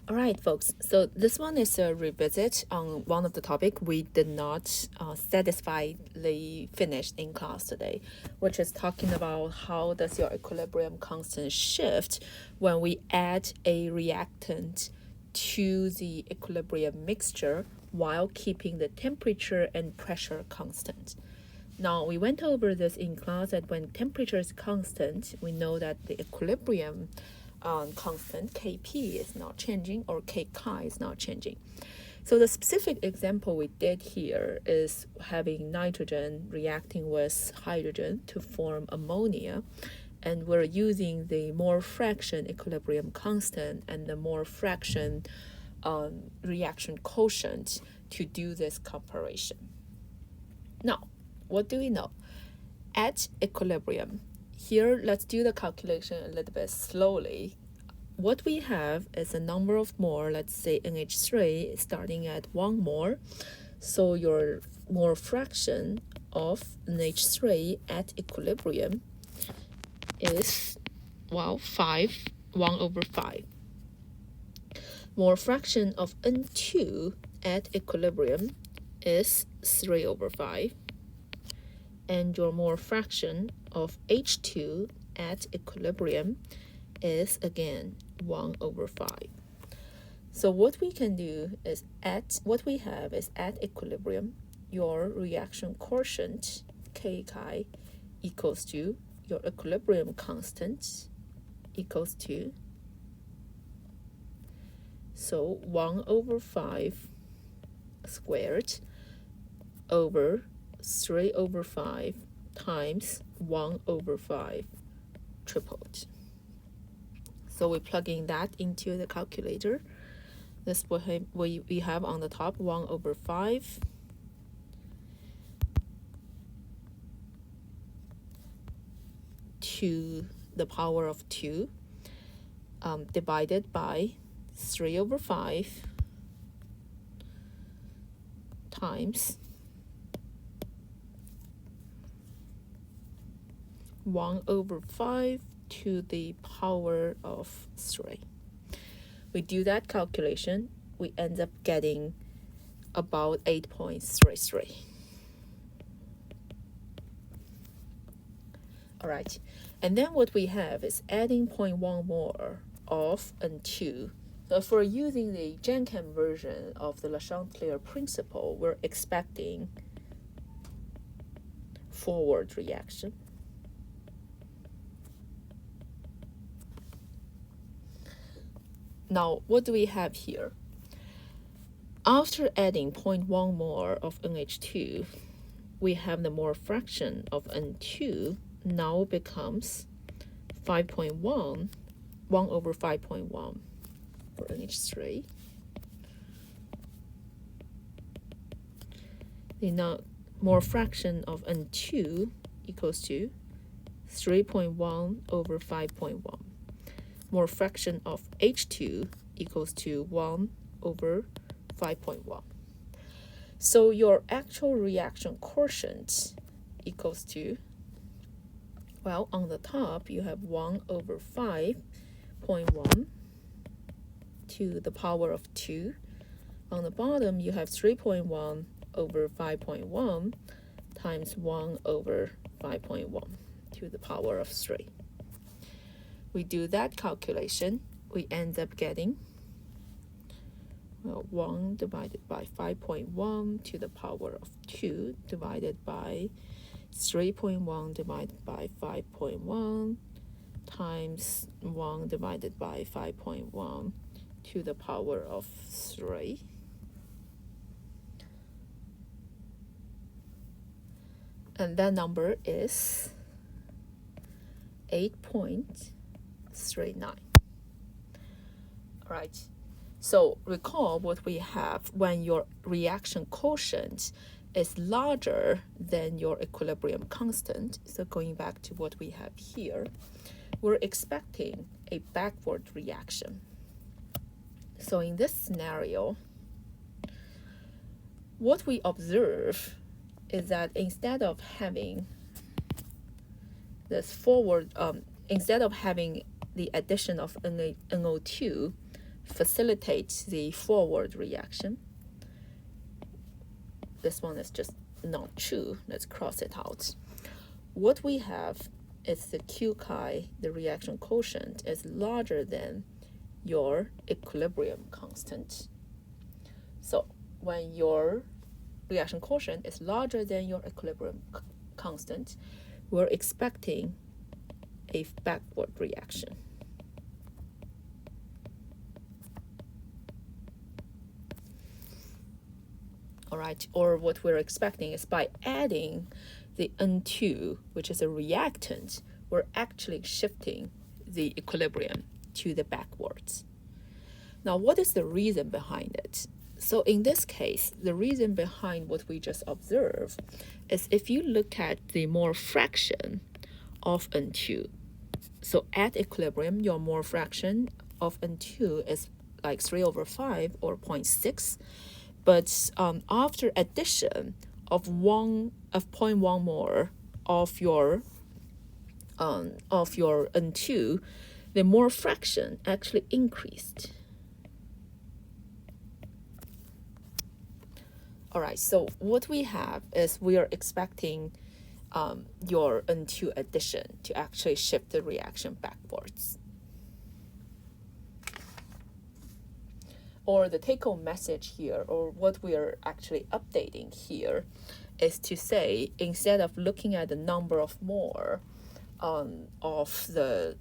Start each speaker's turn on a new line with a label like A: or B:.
A: All right, folks. So this one is a revisit on one of the topic we did not satisfyingly finish in class today, which is talking about how does your equilibrium constant shift when we add a reactant to the equilibrium mixture while keeping the temperature and pressure constant. Now, we went over this in class that when temperature is constant, we know that the equilibrium constant Kp is not changing or Kchi is not changing. So the specific example we did here is having nitrogen reacting with hydrogen to form ammonia, and we're using the mole fraction equilibrium constant and the mole fraction reaction quotient to do this comparison. Now, what do we know? At equilibrium, here let's do the calculation a little bit slowly. What we have is a number of mole, let's say NH3 starting at 1 mole. So your mole fraction of NH3 at equilibrium is, well, 1/5. Mole fraction of N2 at equilibrium is 3/5. And your mole fraction of H2 at equilibrium is again 1/5. So what we can do is at equilibrium, your reaction quotient Kchi equals to your equilibrium constant equals to, so 1/5 squared over 3/5 times 1/5 tripled. So we're plugging that into the calculator. This we have on the top 1/5 to the power of 2 divided by 3/5 times 1/5 to the power of 3. We do that calculation, we end up getting about 8.33. All right, and then what we have is adding 0.1 more of N2. So if we're using the GenChem version of the Le-Chatelier principle, we're expecting forward reaction. Now, what do we have here? After adding 0.1 more of NH2, we have the mole fraction of N2 now becomes 5.1, 1/5.1 for NH3. The now mole fraction of N2 equals to 3.1/5.1. Mole fraction of H2 equals to 1/5.1. So your actual reaction quotient equals to, well, on the top you have 1/5.1 to the power of 2. On the bottom you have 3.1/5.1 times 1/5.1 to the power of 3. We do that calculation, we end up getting, well, 1 divided by 5.1 to the power of 2 divided by 3.1 divided by 5.1 times 1 divided by 5.1 to the power of 3. And that number is 8.39. All right. So recall what we have when your reaction quotient is larger than your equilibrium constant. So going back to what we have here, we're expecting a backward reaction. So in this scenario, what we observe is that instead of having this forward, instead of having the addition of NO2 facilitate the forward reaction. This one is just not true. Let's cross it out. What we have is the Q chi, the reaction quotient, is larger than your equilibrium constant. So when your reaction quotient is larger than your equilibrium constant, we're expecting a backward reaction. All right, or what we're expecting is by adding the N2, which is a reactant, we're actually shifting the equilibrium to the backwards. Now, what is the reason behind it? So in this case, the reason behind what we just observed is if you look at the mole fraction of N2, so at equilibrium, your mole fraction of N2 is like 3/5 or 0.6. But after addition of 0.1 more of your N2, the mole fraction actually increased. All right, so what we have is we are expecting your N2 addition to actually shift the reaction backwards. Or the take-home message here, or what we are actually updating here, is to say, instead of looking at the number of mole of the